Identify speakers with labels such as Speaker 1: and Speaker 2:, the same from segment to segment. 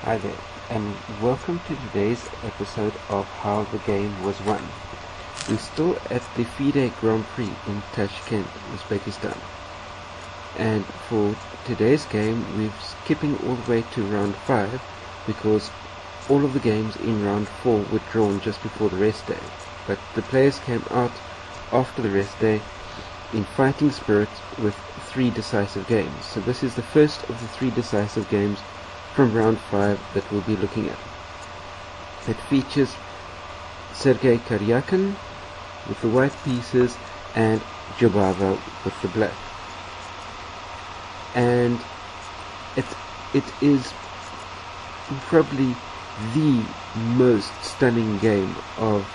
Speaker 1: Hi there, and welcome to today's episode of How the Game Was Won. We're still at the FIDE Grand Prix in Tashkent, Uzbekistan. And for today's game, we're skipping all the way to round 5 because all of the games in round 4 were drawn just before the rest day. But the players came out after the rest day in fighting spirit with 3 decisive games. So this is the first of the 3 decisive games from round 5 that we'll be looking at. It features Sergey Karjakin with the white pieces and Jobava with the black. And it is probably the most stunning game of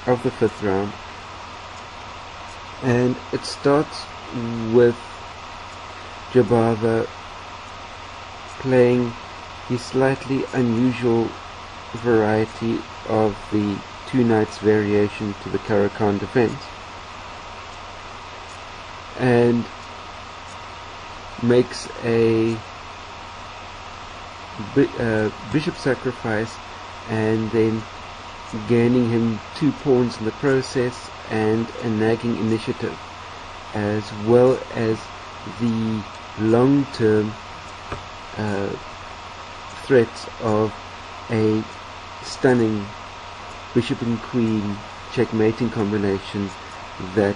Speaker 1: the 5th round. And it starts with Jobava playing the slightly unusual variety of the 2 knights variation to the Caro-Kann defense, and makes a bishop sacrifice and then gaining him 2 pawns in the process and a nagging initiative, as well as the long-term threats of a stunning bishop and queen checkmating combination that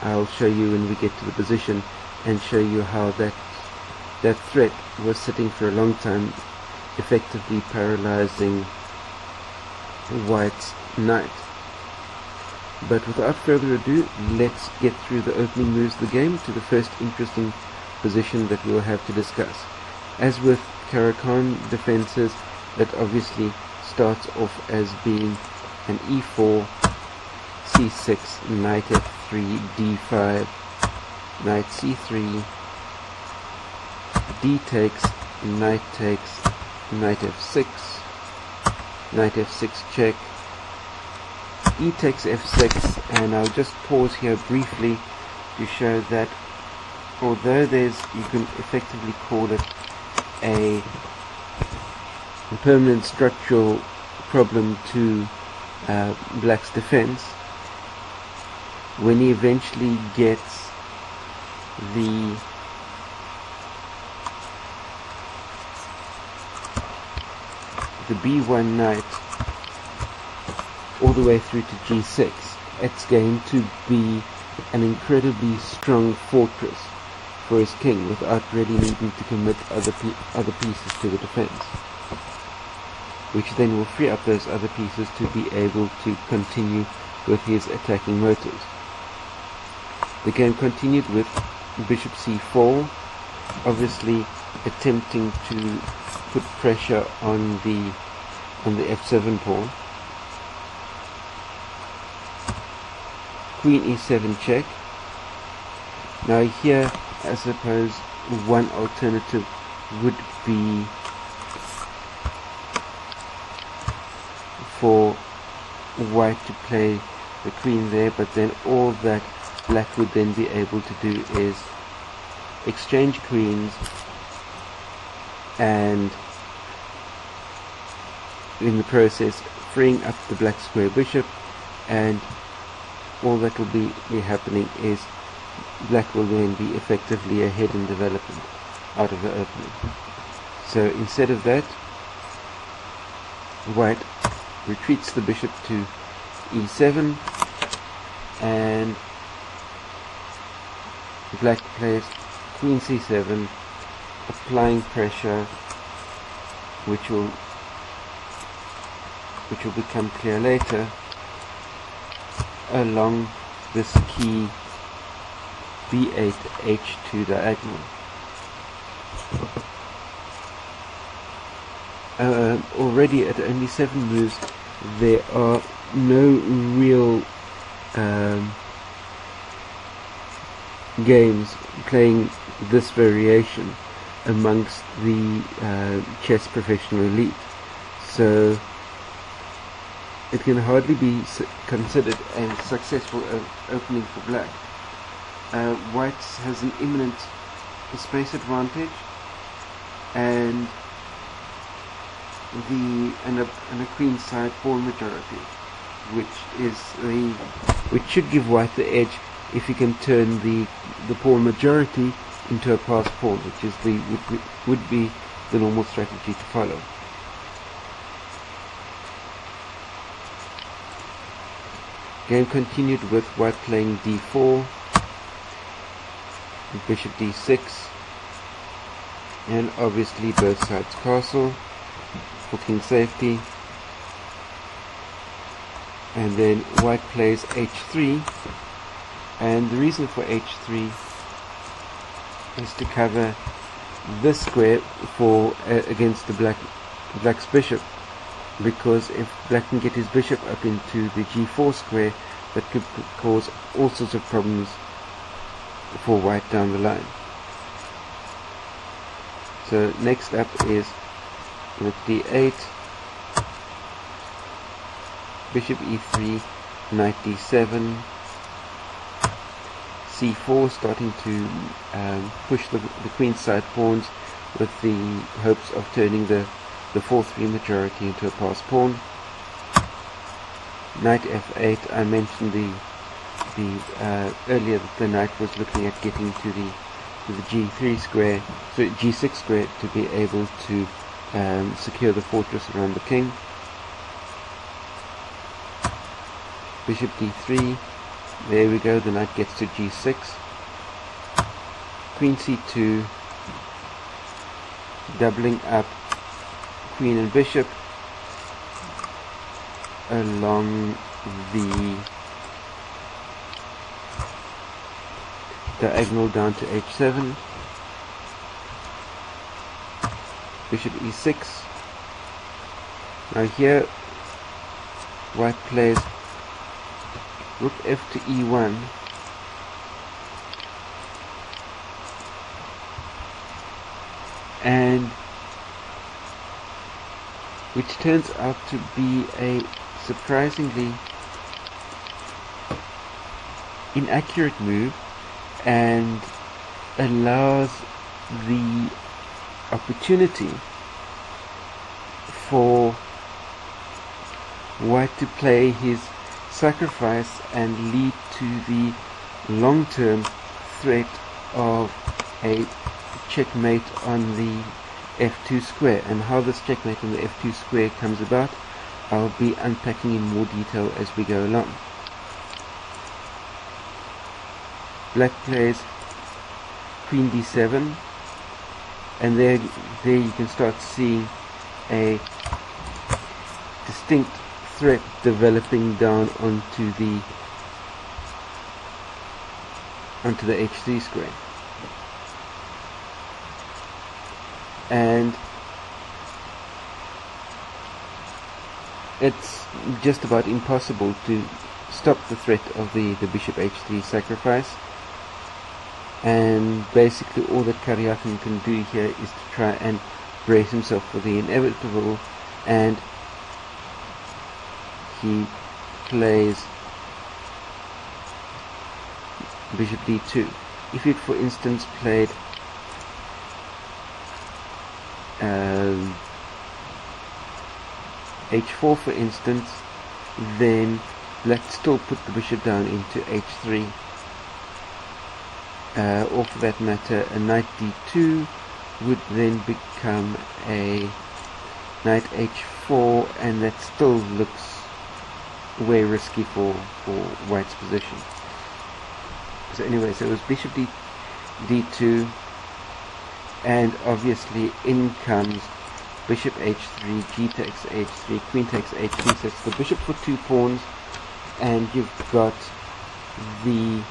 Speaker 1: I'll show you when we get to the position, and show you how that threat was sitting for a long time, effectively paralyzing White's knight. But without further ado, let's get through the opening moves of the game to the first interesting position that we'll have to discuss. As with Caro-Kann defenses, that obviously starts off as being an e4, c6, knight f3, d5, knight c3, d takes, knight f6, knight f6 check, e takes f6, and I'll just pause here briefly to show that although you can effectively call it a permanent structural problem to Black's defense, when he eventually gets the b1 knight all the way through to g6, it's going to be an incredibly strong fortress for his king without really needing to commit other pieces to the defense, which then will free up those other pieces to be able to continue with his attacking motives. The game continued with bishop c4, obviously attempting to put pressure on the f7 pawn. Queen e7 check. Now here, I suppose one alternative would be for White to play the queen there, but then all that Black would then be able to do is exchange queens, and in the process freeing up the Black square bishop, and all that will be happening is Black will then be effectively ahead in development out of the opening. So instead of that, White retreats the bishop to e7, and Black plays queen c7, applying pressure, which will become clear later, along this key b8 h2 diagonal. Already at only 7 moves, there are no real games playing this variation amongst the chess professional elite, so it can hardly be considered a successful opening for Black. White has an imminent space advantage, and and a queen side pawn majority, which should give white the edge if you can turn the pawn majority into a passed pawn, which is would be the normal strategy to follow. Game continued with white playing d4, bishop d6, and obviously both sides castle for king safety. And then white plays h3, and the reason for h3 is to cover this square against the black's bishop, because if black can get his bishop up into the g4 square, that could cause all sorts of problems for white down the line. So next up is rook d8, bishop e3, knight d7, c4, starting to push the queenside pawns with the hopes of turning the 4-3 majority into a passed pawn. Knight f8. I mentioned earlier that the knight was looking at getting to the g3 square, so g6 square, to be able to secure the fortress around the king. Bishop d3. There we go. The knight gets to g6. Queen c2, doubling up queen and bishop along the diagonal down to h7. Bishop e6. Now here white plays rook f to e1, and which turns out to be a surprisingly inaccurate move, and allows the opportunity for white to play his sacrifice and lead to the long-term threat of a checkmate on the f2 square. And how this checkmate on the f2 square comes about, I'll be unpacking in more detail as we go along. Black plays queen d7, and there you can start seeing a distinct threat developing down onto the h3 square. And it's just about impossible to stop the threat of the bishop h3 sacrifice, and basically all that Karjakin can do here is to try and brace himself for the inevitable, and he plays bishop d2. If it, for instance, played h4, for instance, then black still put the bishop down into h3, or for that matter a knight d2 would then become a knight h4, and that still looks way risky for white's position. So anyway, so it was bishop d2, and obviously in comes bishop h3, g takes h3, queen takes h3, so it's the bishop for 2 pawns, and you've got the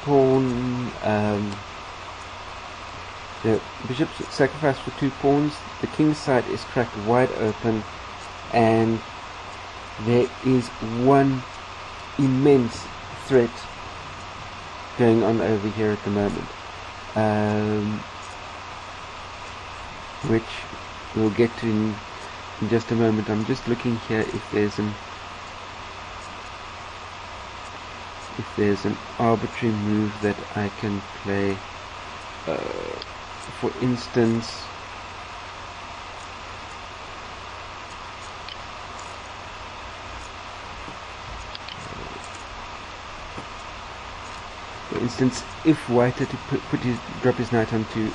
Speaker 1: pawn, the bishop's sacrificed for 2 pawns, the king's side is cracked wide open, and there is one immense threat going on over here at the moment, which we'll get to in just a moment. I'm just looking here if there's an arbitrary move that I can play for instance, if white had to drop his knight onto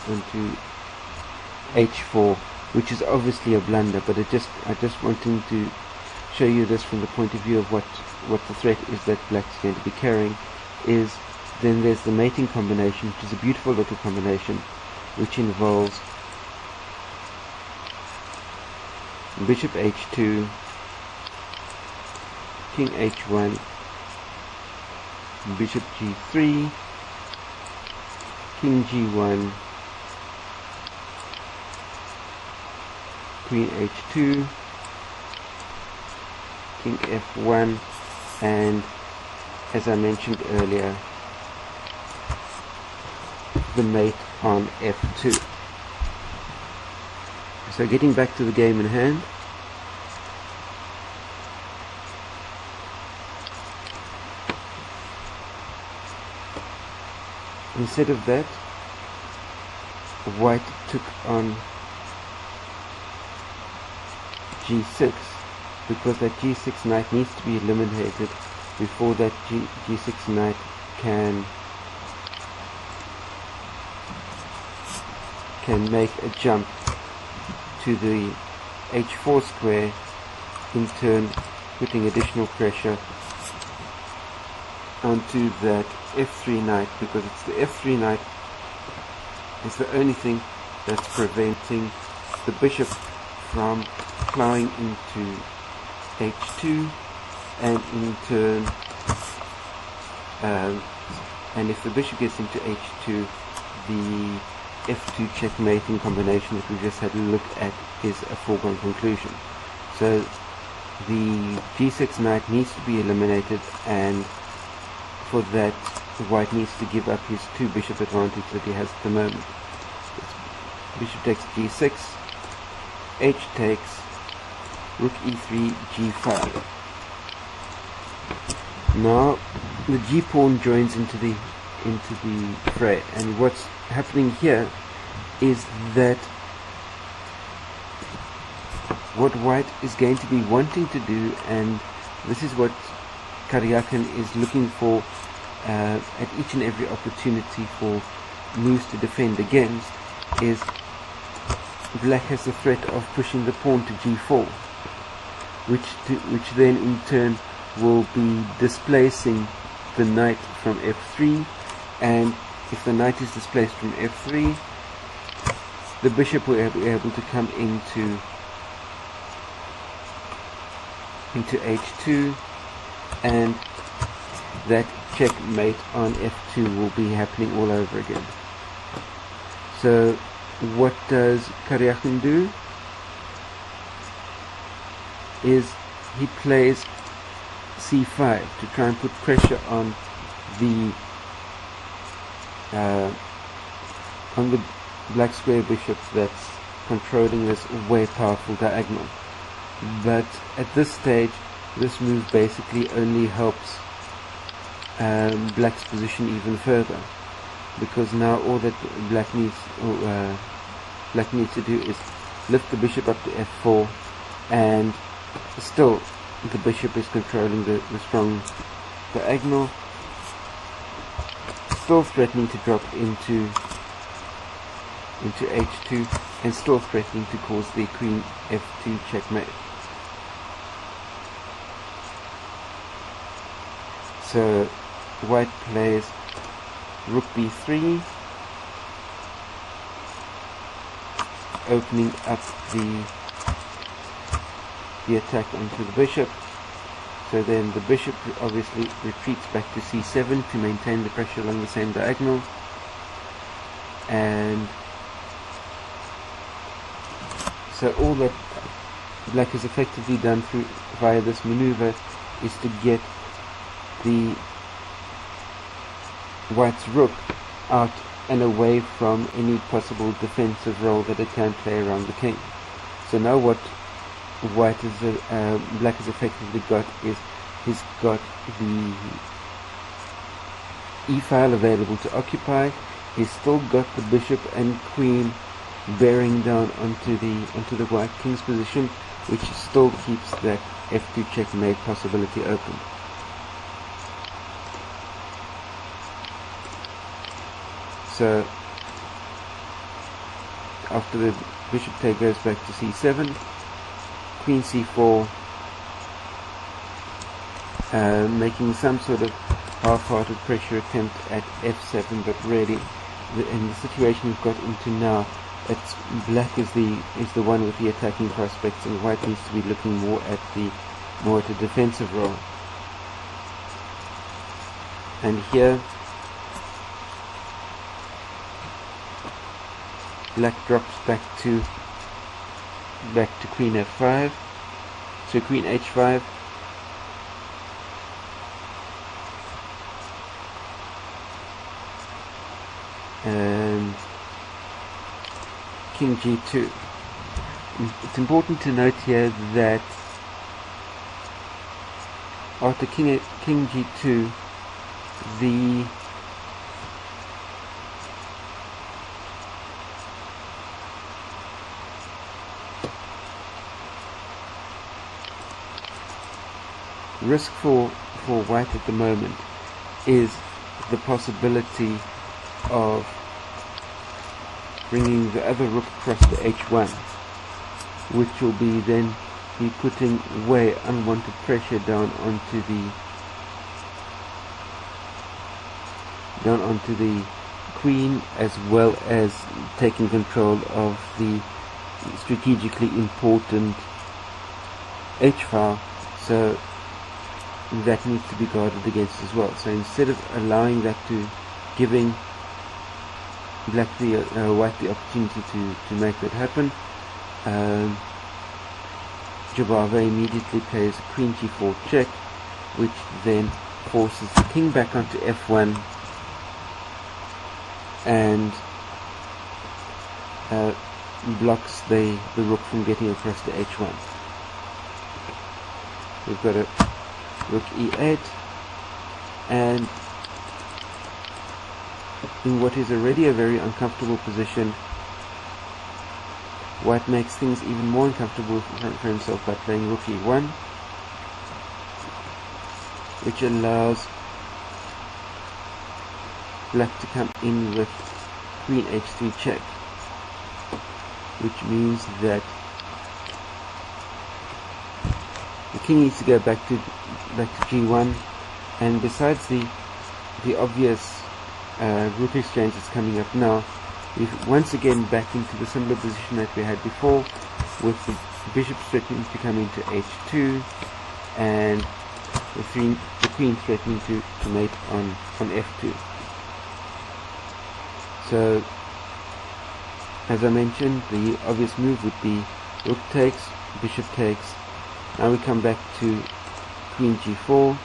Speaker 1: h4, which is obviously a blunder, but I just wanting to show you this from the point of view of what the threat is that black's going to be carrying, is then there's the mating combination, which is a beautiful little combination, which involves bishop h2, king h1, bishop g3, king g1, queen h2, king f1, and as I mentioned earlier, the mate on f2. So getting back to the game in hand, instead of that, white took on g6, because that g6 knight needs to be eliminated before that g6 knight can make a jump to the h4 square, in turn putting additional pressure onto that f3 knight, because it's the f3 knight is the only thing that's preventing the bishop from plowing into h2, and in turn and if the bishop gets into h2, the f2 checkmating combination that we just had a look at is a foregone conclusion. So the g6 knight needs to be eliminated, and for that white needs to give up his 2 bishop advantage that he has at the moment. Bishop takes g6, h takes, rook e3, g5. Now the g pawn joins into the fray, and what's happening here is that what white is going to be wanting to do, and this is what Karjakin is looking for at each and every opportunity for moves to defend against, is black has the threat of pushing the pawn to g4, which then in turn will be displacing the knight from f3, and if the knight is displaced from f3, the bishop will be able to come into h2, and that checkmate on f2 will be happening all over again. So what does Karjakin do? Is he plays c5 to try and put pressure on the black square bishop that's controlling this way powerful diagonal. But at this stage, this move basically only helps black's position even further, because now all that black needs to do is lift the bishop up to f4, and still the bishop is controlling the strong diagonal, still threatening to drop into h2, and still threatening to cause the queen f2 checkmate. So white plays rook b3, opening up the attack onto the bishop. So then the bishop obviously retreats back to c7 to maintain the pressure along the same diagonal, and so all that black has effectively done via this maneuver is to get the white's rook out and away from any possible defensive role that it can play around the king. So now what black has effectively got is he's got the e file available to occupy. he's still got the bishop and queen bearing down onto the white king's position, which still keeps that f2 checkmate possibility open. So after the bishop take goes back to c7, queen c4, making some sort of half-hearted pressure attempt at f7, but really in the situation we've got into now, it's black is the one with the attacking prospects, and white needs to be looking more at a defensive role. And here black drops back to queen f5, so queen h5, and king g2. It's important to note here that after king g2, the risk for white at the moment is the possibility of bringing the other rook across to h1, which will be then be putting way unwanted pressure down onto the queen, as well as taking control of the strategically important h-file. So that needs to be guarded against as well. So instead of allowing that to giving black white the opportunity to make that happen, Jobava immediately plays queen g4 check, which then forces the king back onto f1 and blocks the rook from getting across to h1. We've got a rook e8, and in what is already a very uncomfortable position, white makes things even more uncomfortable for himself by playing rook e1, which allows black to come in with queen h3 check, which means that the king needs to go back to g1, and besides the obvious rook exchange that's coming up now, we've once again back into the similar position that we had before, with the bishop threatening to come into h2 and the queen threatening to mate on f2. So as I mentioned, the obvious move would be rook takes, bishop takes. Now we come back to queen g4,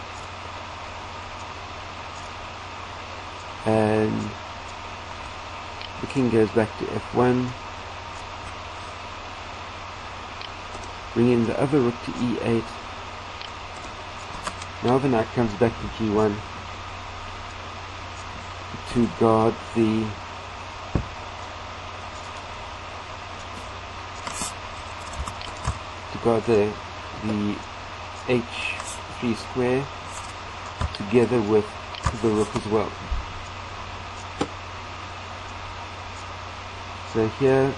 Speaker 1: and the king goes back to f1, bring in the other rook to e8. Now the knight comes back to g1 to guard the h3 square together with the rook as well. So here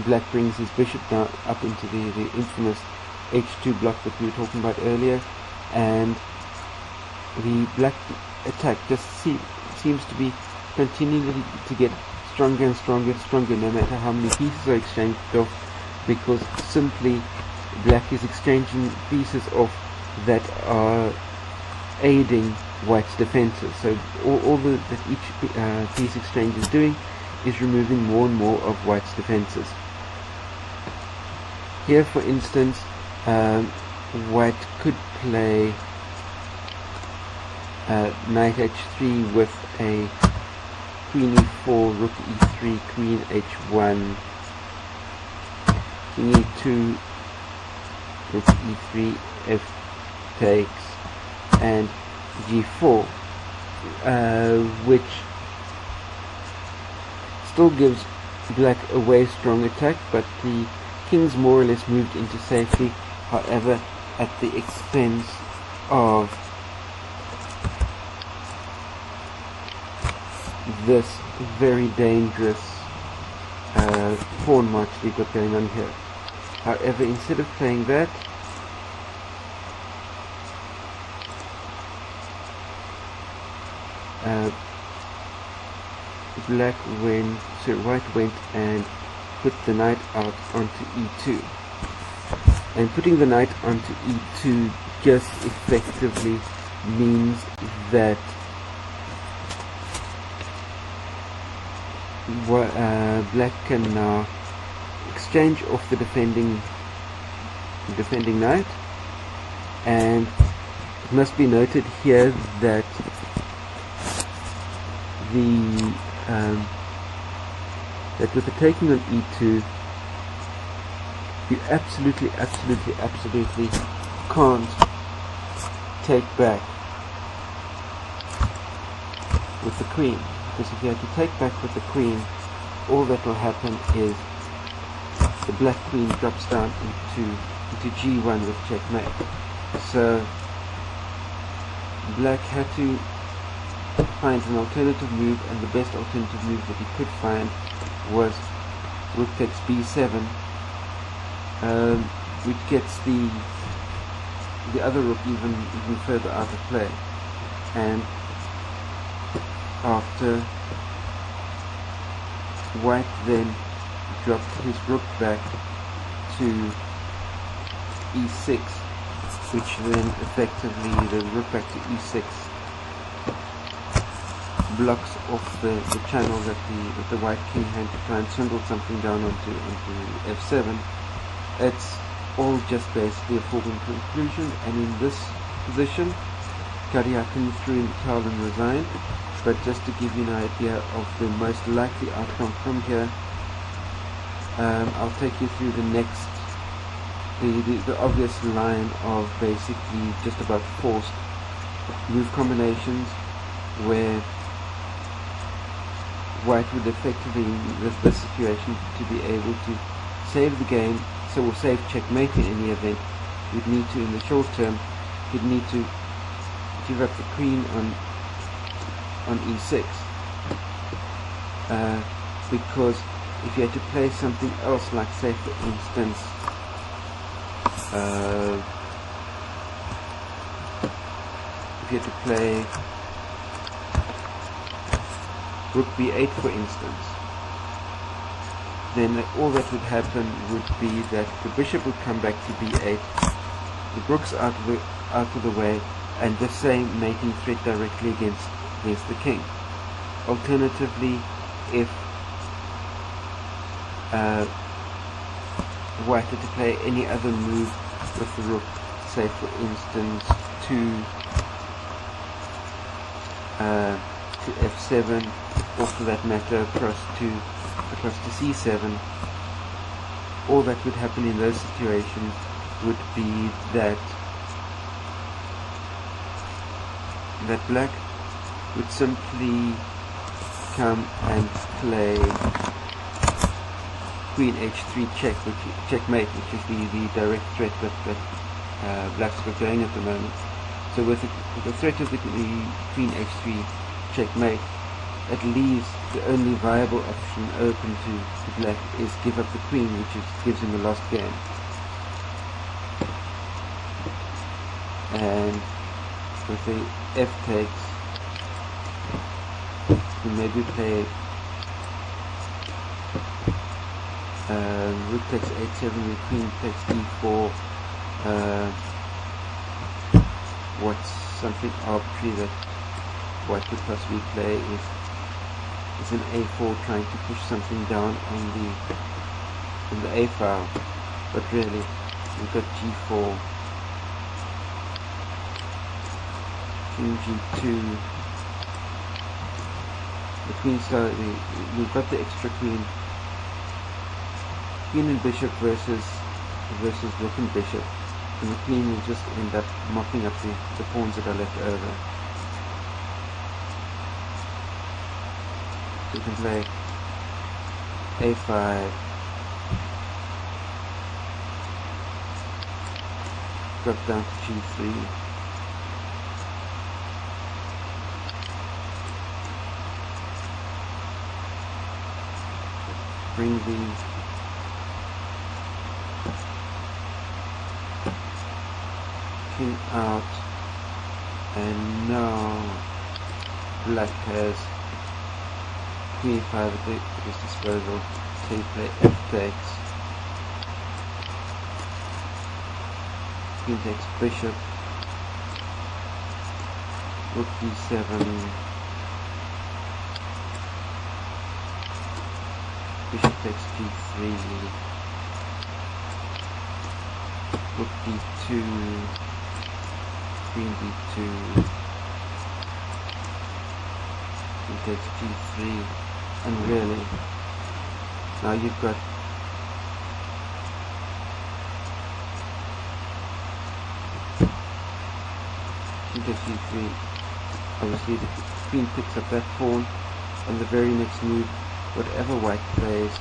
Speaker 1: black brings his bishop down up into the infamous h2 block that we were talking about earlier, and the black attack just seems to be continually to get stronger and stronger and stronger, no matter how many pieces are exchanged off, because simply black is exchanging pieces off that are aiding white's defenses. So all that each piece exchange is doing is removing more and more of white's defenses. Here, for instance, white could play knight h3 with a queen e4, rook e3, queen h1, king e2, rook e3, f takes, and g4, which still gives black a way strong attack, but the king's more or less moved into safety, however at the expense of this very dangerous pawn march we've got going on here. However, instead of playing that, white went and put the knight out onto e2, and putting the knight onto e2 just effectively means that black can now exchange off the defending knight, and it must be noted here that that with the taking on e2, you absolutely can't take back with the queen, because if you had to take back with the queen, all that will happen is the black queen drops down into g1 with checkmate. So black had to find an alternative move, and the best alternative move that he could find was rook takes b7, which gets the other rook even further out of play. And after white then dropped his rook back to e6, which then effectively, the rook back to e6 blocks off the channel that the white king had to try and swindle something down onto f7. It's all just basically a foregone conclusion, and in this position Karjakin threw in the towel and resigned. But just to give you an idea of the most likely outcome from here, I'll take you through the next, the obvious line of basically just about forced move combinations, where white would effectively, in this situation, to be able to save the game, so we'll save checkmate in any event, we'd need to, in the short term, he'd need to give up the queen on e6, because if you had to play something else, like say for instance if you had to play rook b8 for instance, then all that would happen would be that the bishop would come back to b8, the rook's out of the way, and the same mating threat directly against the king. Alternatively, if white had to play any other move with the rook, say for instance to f7, or for that matter across to c7, all that would happen in those situations would be that black would simply come and play queen h3 checkmate, which is the direct threat that black's got going at the moment. So with the threat of the queen h3 checkmate, it leaves the only viable option open to black is give up the queen, which gives him the lost game. And with the f takes, you maybe play rook takes h7, the queen takes d4. What's something arbitrary that white could possibly play is an a4, trying to push something down on the a file, but really we've got g4, king g2, the queen star, we've got the extra queen and bishop versus rook and bishop, and the queen will just end up mopping up the pawns that are left over. So you can play A5, drop down to G3, bring the king out, and now black has queen 5 at his disposal. So you play f takes, queen takes bishop, rook d7, bishop takes g3, rook d2, queen d2, queen takes g3, and really now you've got queen takes g3. Obviously the queen picks up that pawn, and the very next move, whatever white plays,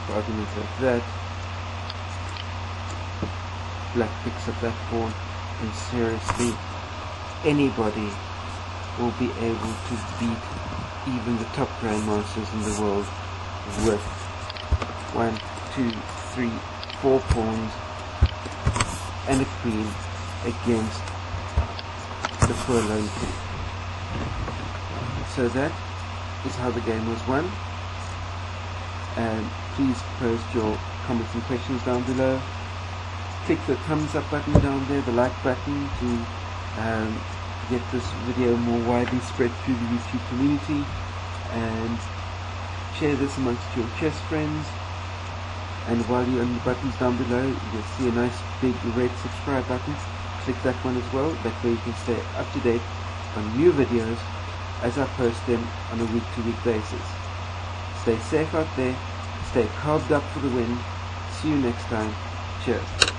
Speaker 1: for arguments like that, black picks up that pawn, and seriously, anybody will be able to beat even the top grandmasters in the world with 1, 2, 3, 4 pawns and a queen against the poor lone king. So that is how the game was won. And please post your comments and questions down below. Click the thumbs up button down there, the like button, to get this video more widely spread through the YouTube community, and share this amongst your chess friends. And while you're on the buttons down below, you'll see a nice big red subscribe button. Click that one as well. That way you can stay up to date on new videos as I post them on a week-to-week basis. Stay safe out there, stay carved up for the win. See you next time. Cheers.